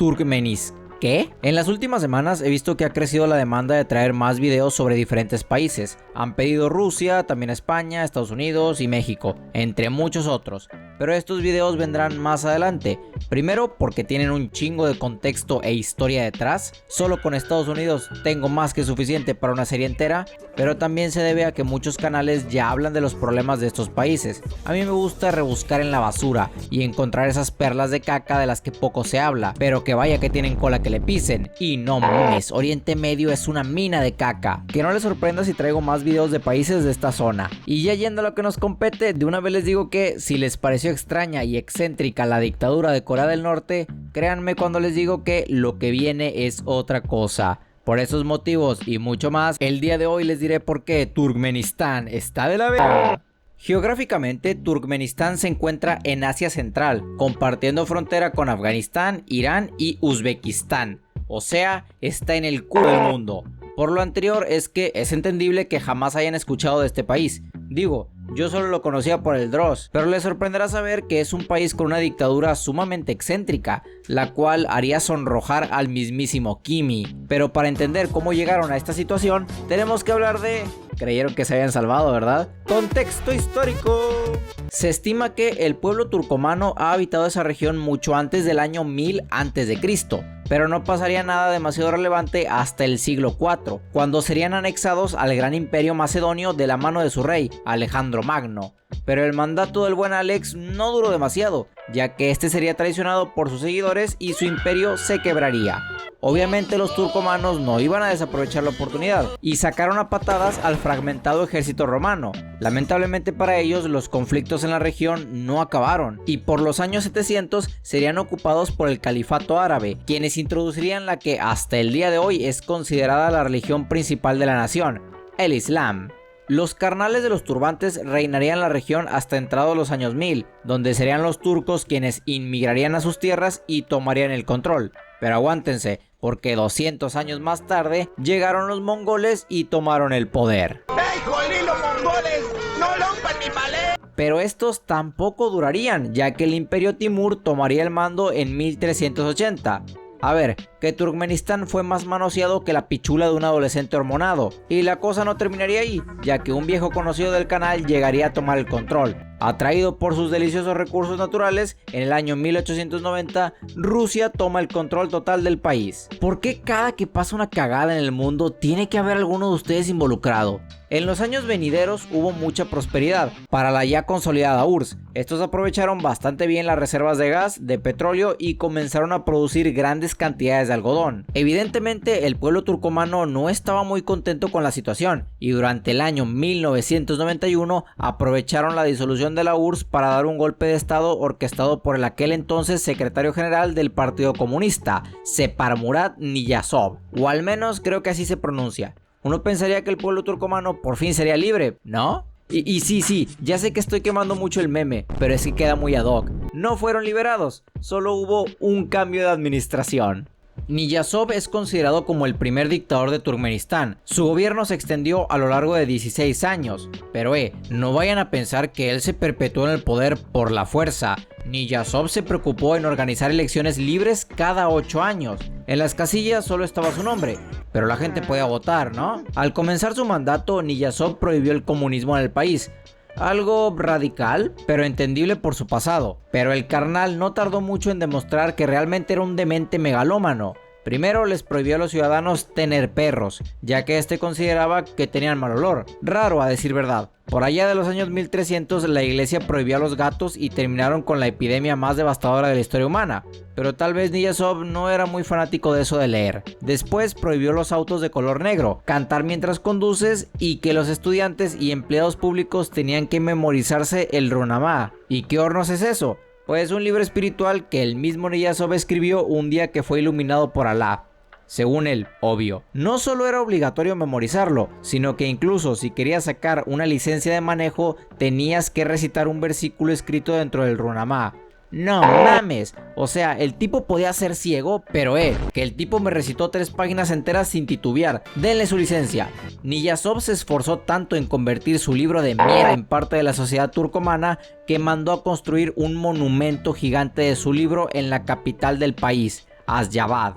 Turkmenistán. ¿Qué? En las últimas semanas he visto que ha crecido la demanda de traer más videos sobre diferentes países. Han pedido Rusia, también España, Estados Unidos y México, entre muchos otros. Pero estos videos vendrán más adelante. Primero porque tienen un chingo de contexto e historia detrás. Solo con Estados Unidos tengo más que suficiente para una serie entera. Pero también se debe a que muchos canales ya hablan de los problemas de estos países. A mí me gusta rebuscar en la basura y encontrar esas perlas de caca de las que poco se habla, pero que vaya que tienen cola que le pisen. Y no mames, Oriente Medio es una mina de caca. Que no les sorprenda si traigo más videos de países de esta zona. Y ya yendo a lo que nos compete, de una vez les digo que si les pareció extraña y excéntrica la dictadura de Corea del Norte, créanme cuando les digo que lo que viene es otra cosa. Por esos motivos y mucho más, el día de hoy les diré por qué Turkmenistán está de la verga. Geográficamente, Turkmenistán se encuentra en Asia Central, compartiendo frontera con Afganistán, Irán y Uzbekistán. O sea, está en el culo del mundo. Por lo anterior es que es entendible que jamás hayan escuchado de este país. Digo, yo solo lo conocía por el Dross, pero les sorprenderá saber que es un país con una dictadura sumamente excéntrica, la cual haría sonrojar al mismísimo Kimi. Pero para entender cómo llegaron a esta situación, tenemos que hablar de... Creyeron que se habían salvado, ¿verdad? Contexto histórico. Se estima que el pueblo turcomano ha habitado esa región mucho antes del año 1000 a.C., pero no pasaría nada demasiado relevante hasta el siglo IV, cuando serían anexados al gran imperio macedonio de la mano de su rey, Alejandro Magno. Pero el mandato del buen Alex no duró demasiado, ya que este sería traicionado por sus seguidores y su imperio se quebraría. Obviamente los turcomanos no iban a desaprovechar la oportunidad y sacaron a patadas al fragmentado ejército romano. Lamentablemente para ellos los conflictos en la región no acabaron y por los años 700 serían ocupados por el califato árabe, quienes introducirían la que hasta el día de hoy es considerada la religión principal de la nación, el Islam. Los carnales de los turbantes reinarían la región hasta entrados los años 1000, donde serían los turcos quienes inmigrarían a sus tierras y tomarían el control. Pero aguántense, porque 200 años más tarde llegaron los mongoles y tomaron el poder. ¡Ey, jolín, los mongoles! ¡No rompan mi palé! Pero estos tampoco durarían, ya que el imperio Timur tomaría el mando en 1380. A ver, que Turkmenistán fue más manoseado que la pichula de un adolescente hormonado. Y la cosa no terminaría ahí, ya que un viejo conocido del canal llegaría a tomar el control. Atraído por sus deliciosos recursos naturales, en el año 1890, Rusia toma el control total del país. ¿Por qué cada que pasa una cagada en el mundo tiene que haber alguno de ustedes involucrado? En los años venideros hubo mucha prosperidad para la ya consolidada URSS. Estos aprovecharon bastante bien las reservas de gas, de petróleo y comenzaron a producir grandes cantidades de algodón. Evidentemente el pueblo turcomano no estaba muy contento con la situación y durante el año 1991 aprovecharon la disolución de la URSS para dar un golpe de estado orquestado por el aquel entonces secretario general del Partido Comunista, Separmurat Niyazov, o al menos creo que así se pronuncia. Uno pensaría que el pueblo turcomano por fin sería libre, ¿no? Y sí, ya sé que estoy quemando mucho el meme, pero es que queda muy ad hoc. No fueron liberados, solo hubo un cambio de administración. Niyazov es considerado como el primer dictador de Turkmenistán. Su gobierno se extendió a lo largo de 16 años. Pero no vayan a pensar que él se perpetuó en el poder por la fuerza. Niyazov se preocupó en organizar elecciones libres cada 8 años. En las casillas solo estaba su nombre, pero la gente podía votar, ¿no? Al comenzar su mandato, Niyazov prohibió el comunismo en el país. Algo radical, pero entendible por su pasado. Pero el carnal no tardó mucho en demostrar que realmente era un demente megalómano. Primero les prohibió a los ciudadanos tener perros, ya que este consideraba que tenían mal olor. Raro a decir verdad. Por allá de los años 1300 la iglesia prohibió a los gatos y terminaron con la epidemia más devastadora de la historia humana. Pero tal vez Niyazov no era muy fanático de eso de leer. Después prohibió los autos de color negro, cantar mientras conduces y que los estudiantes y empleados públicos tenían que memorizarse el Runamá. ¿Y qué hornos es eso? Pues un libro espiritual que el mismo Niyazov escribió un día que fue iluminado por Alá. Según él, obvio. No solo era obligatorio memorizarlo, sino que incluso si querías sacar una licencia de manejo, tenías que recitar un versículo escrito dentro del Runamá. No mames, o sea, el tipo podía ser ciego, pero que el tipo me recitó 3 páginas enteras sin titubear. Denle su licencia. Niyazov se esforzó tanto en convertir su libro de mierda en parte de la sociedad turcomana que mandó a construir un monumento gigante de su libro en la capital del país, Asyabad.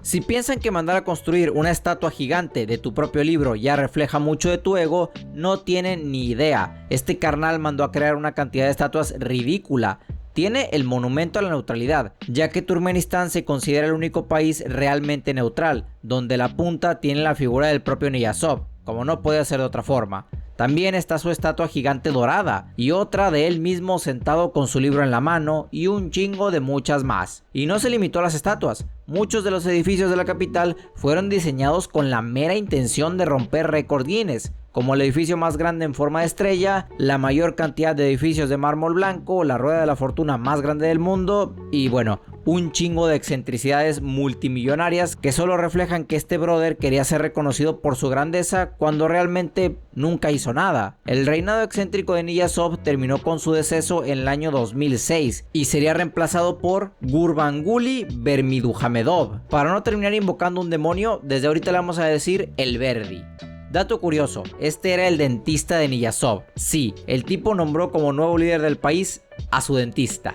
Si piensan que mandar a construir una estatua gigante de tu propio libro ya refleja mucho de tu ego, no tienen ni idea. Este carnal mandó a crear una cantidad de estatuas ridícula. Tiene el monumento a la neutralidad, ya que Turkmenistán se considera el único país realmente neutral, donde la punta tiene la figura del propio Niyazov, como no puede ser de otra forma. También está su estatua gigante dorada y otra de él mismo sentado con su libro en la mano y un chingo de muchas más. Y no se limitó a las estatuas, muchos de los edificios de la capital fueron diseñados con la mera intención de romper récord Guinness, como el edificio más grande en forma de estrella, la mayor cantidad de edificios de mármol blanco, la rueda de la fortuna más grande del mundo y bueno, un chingo de excentricidades multimillonarias que solo reflejan que este brother quería ser reconocido por su grandeza cuando realmente nunca hizo nada. El reinado excéntrico de Niyazov terminó con su deceso en el año 2006 y sería reemplazado por Gurbanguly Berdimuhamedov. Para no terminar invocando un demonio, desde ahorita le vamos a decir el Verdi. Dato curioso, este era el dentista de Niyazov. Sí, el tipo nombró como nuevo líder del país a su dentista.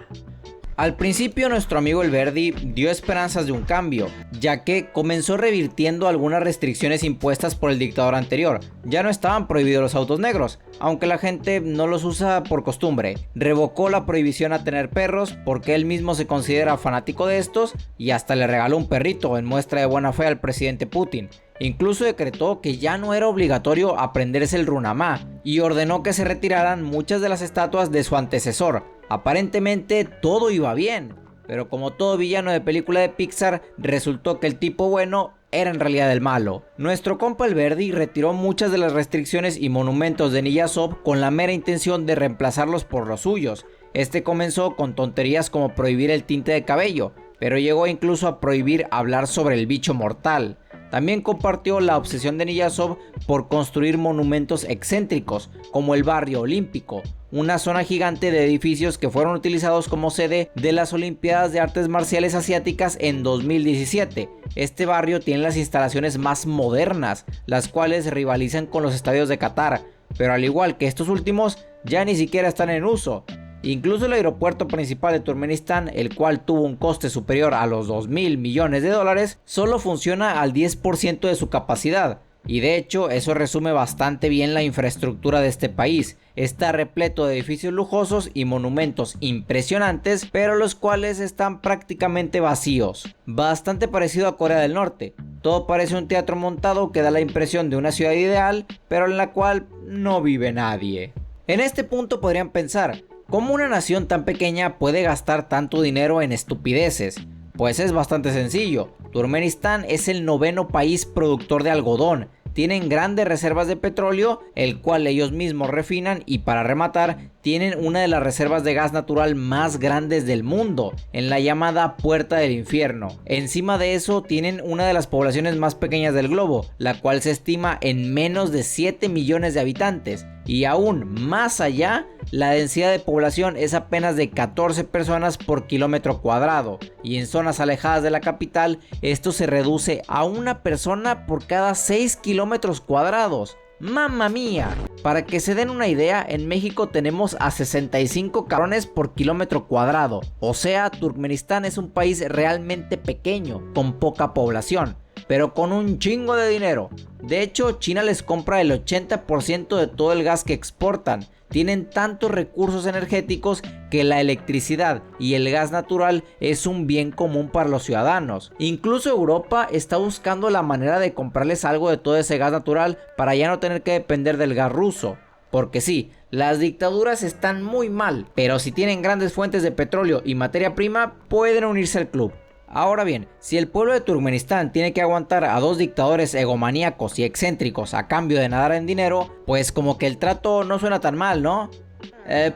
Al principio nuestro amigo el Verdi dio esperanzas de un cambio, ya que comenzó revirtiendo algunas restricciones impuestas por el dictador anterior. Ya no estaban prohibidos los autos negros, aunque la gente no los usa por costumbre. Revocó la prohibición a tener perros porque él mismo se considera fanático de estos y hasta le regaló un perrito en muestra de buena fe al presidente Putin. Incluso decretó que ya no era obligatorio aprenderse el runamá y ordenó que se retiraran muchas de las estatuas de su antecesor. Aparentemente todo iba bien, pero como todo villano de película de Pixar, resultó que el tipo bueno era en realidad el malo. Nuestro compa el Verdi retiró muchas de las restricciones y monumentos de Niyazov con la mera intención de reemplazarlos por los suyos. Este comenzó con tonterías como prohibir el tinte de cabello, pero llegó incluso a prohibir hablar sobre el bicho mortal. También compartió la obsesión de Niyazov por construir monumentos excéntricos, como el Barrio Olímpico, una zona gigante de edificios que fueron utilizados como sede de las Olimpiadas de Artes Marciales Asiáticas en 2017. Este barrio tiene las instalaciones más modernas, las cuales rivalizan con los estadios de Qatar, pero al igual que estos últimos, ya ni siquiera están en uso. Incluso el aeropuerto principal de Turkmenistán, el cual tuvo un coste superior a los $2.000 millones, solo funciona al 10% de su capacidad. Y de hecho, eso resume bastante bien la infraestructura de este país. Está repleto de edificios lujosos y monumentos impresionantes, pero los cuales están prácticamente vacíos. Bastante parecido a Corea del Norte. Todo parece un teatro montado que da la impresión de una ciudad ideal, pero en la cual no vive nadie. En este punto podrían pensar, ¿cómo una nación tan pequeña puede gastar tanto dinero en estupideces? Pues es bastante sencillo. Turkmenistán es el 9º país productor de algodón. Tienen grandes reservas de petróleo, el cual ellos mismos refinan, y para rematar, tienen una de las reservas de gas natural más grandes del mundo, en la llamada Puerta del Infierno. Encima de eso, tienen una de las poblaciones más pequeñas del globo, la cual se estima en menos de 7 millones de habitantes. Y aún más allá, la densidad de población es apenas de 14 personas por kilómetro cuadrado, y en zonas alejadas de la capital esto se reduce a una persona por cada 6 kilómetros cuadrados. ¡Mamma mía! Para que se den una idea, en México tenemos a 65 cabrones por kilómetro cuadrado. O sea, Turkmenistán es un país realmente pequeño, con poca población, pero con un chingo de dinero. De hecho, China les compra el 80% de todo el gas que exportan. Tienen tantos recursos energéticos que la electricidad y el gas natural es un bien común para los ciudadanos. Incluso Europa está buscando la manera de comprarles algo de todo ese gas natural para ya no tener que depender del gas ruso. Porque sí, las dictaduras están muy mal, pero si tienen grandes fuentes de petróleo y materia prima, pueden unirse al club. Ahora bien, si el pueblo de Turkmenistán tiene que aguantar a dos dictadores egomaníacos y excéntricos a cambio de nadar en dinero, pues como que el trato no suena tan mal, ¿no?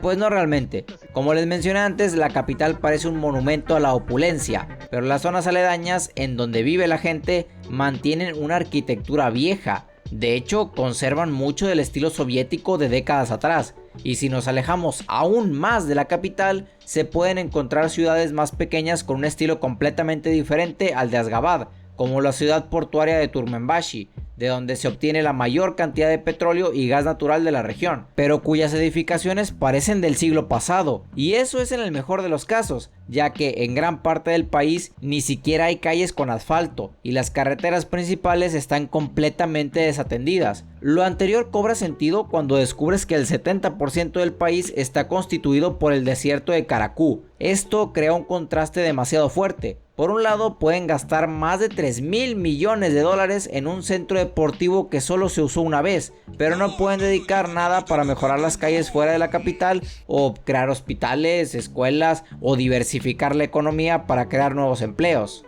Pues no realmente. Como les mencioné antes, la capital parece un monumento a la opulencia, pero las zonas aledañas en donde vive la gente mantienen una arquitectura vieja. De hecho, conservan mucho del estilo soviético de décadas atrás. Y si nos alejamos aún más de la capital, se pueden encontrar ciudades más pequeñas con un estilo completamente diferente al de Asjabad, como la ciudad portuaria de Turmenbashi, de donde se obtiene la mayor cantidad de petróleo y gas natural de la región, pero cuyas edificaciones parecen del siglo pasado, y eso es en el mejor de los casos, ya que en gran parte del país ni siquiera hay calles con asfalto y las carreteras principales están completamente desatendidas. Lo anterior cobra sentido cuando descubres que el 70% del país está constituido por el desierto de Caracú. Esto crea un contraste demasiado fuerte. Por un lado, pueden gastar más de 3.000 millones de dólares en un centro deportivo que solo se usó una vez, pero no pueden dedicar nada para mejorar las calles fuera de la capital, o crear hospitales, escuelas, o diversificar la economía para crear nuevos empleos.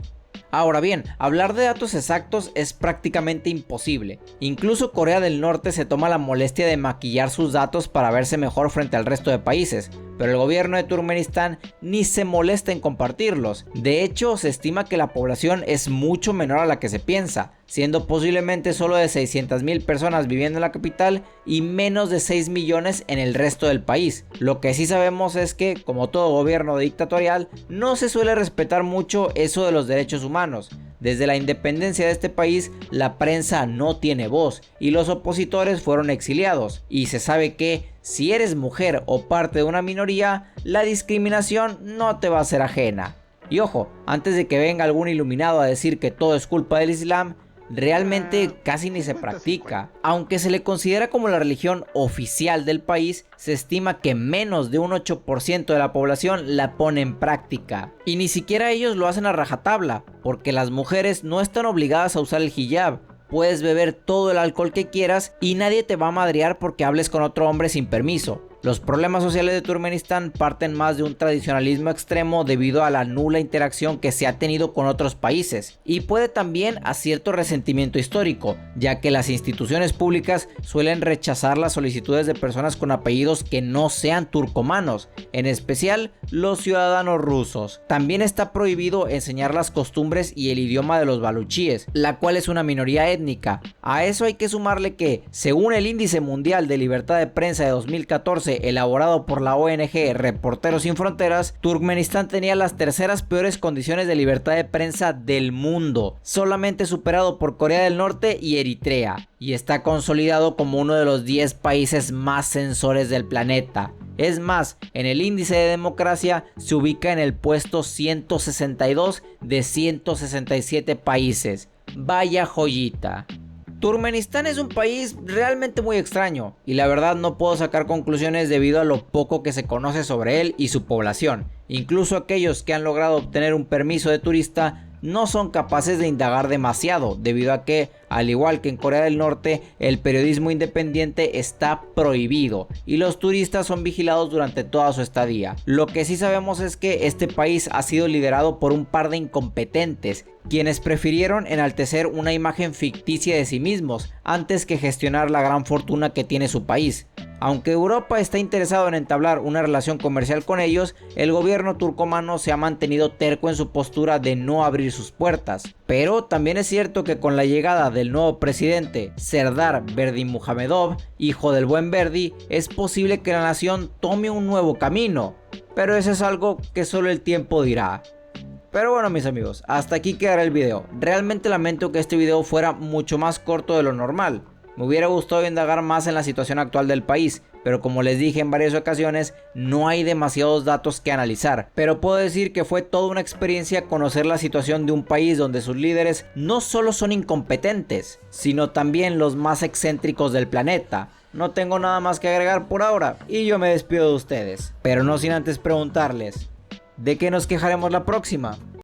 Ahora bien, hablar de datos exactos es prácticamente imposible. Incluso Corea del Norte se toma la molestia de maquillar sus datos para verse mejor frente al resto de países, pero el gobierno de Turkmenistán ni se molesta en compartirlos. De hecho, se estima que la población es mucho menor a la que se piensa, siendo posiblemente solo de 600,000 personas viviendo en la capital y menos de 6 millones en el resto del país. Lo que sí sabemos es que, como todo gobierno dictatorial, no se suele respetar mucho eso de los derechos humanos. Desde la independencia de este país, la prensa no tiene voz y los opositores fueron exiliados, y se sabe que si eres mujer o parte de una minoría, la discriminación no te va a ser ajena. Y ojo, antes de que venga algún iluminado a decir que todo es culpa del Islam, realmente casi ni se practica. Aunque se le considera como la religión oficial del país, se estima que menos de un 8% de la población la pone en práctica. Y ni siquiera ellos lo hacen a rajatabla, porque las mujeres no están obligadas a usar el hijab. Puedes beber todo el alcohol que quieras y nadie te va a madrear porque hables con otro hombre sin permiso. Los problemas sociales de Turkmenistán parten más de un tradicionalismo extremo debido a la nula interacción que se ha tenido con otros países, y puede también a cierto resentimiento histórico, ya que las instituciones públicas suelen rechazar las solicitudes de personas con apellidos que no sean turcomanos, en especial los ciudadanos rusos. También está prohibido enseñar las costumbres y el idioma de los baluchíes, la cual es una minoría étnica. A eso hay que sumarle que, según el Índice Mundial de Libertad de Prensa de 2014, elaborado por la ONG Reporteros Sin Fronteras, Turkmenistán tenía las terceras peores condiciones de libertad de prensa del mundo, solamente superado por Corea del Norte y Eritrea, y está consolidado como uno de los 10 países más censores del planeta. Es más, en el índice de democracia se ubica en el puesto 162 de 167 países. Vaya joyita. Turkmenistán es un país realmente muy extraño, y la verdad no puedo sacar conclusiones debido a lo poco que se conoce sobre él y su población. Incluso aquellos que han logrado obtener un permiso de turista no son capaces de indagar demasiado, debido a que, al igual que en Corea del Norte, el periodismo independiente está prohibido y los turistas son vigilados durante toda su estadía. Lo que sí sabemos es que este país ha sido liderado por un par de incompetentes, quienes prefirieron enaltecer una imagen ficticia de sí mismos antes que gestionar la gran fortuna que tiene su país. Aunque Europa está interesado en entablar una relación comercial con ellos, el gobierno turcomano se ha mantenido terco en su postura de no abrir sus puertas. Pero también es cierto que con la llegada del nuevo presidente, Serdar Berdimuhamedov, hijo del buen Berdi, es posible que la nación tome un nuevo camino. Pero eso es algo que solo el tiempo dirá. Pero bueno, mis amigos, hasta aquí quedará el video. Realmente lamento que este video fuera mucho más corto de lo normal. Me hubiera gustado indagar más en la situación actual del país, pero como les dije en varias ocasiones, no hay demasiados datos que analizar. Pero puedo decir que fue toda una experiencia conocer la situación de un país donde sus líderes no solo son incompetentes, sino también los más excéntricos del planeta. No tengo nada más que agregar por ahora, y yo me despido de ustedes. Pero no sin antes preguntarles, ¿de qué nos quejaremos la próxima?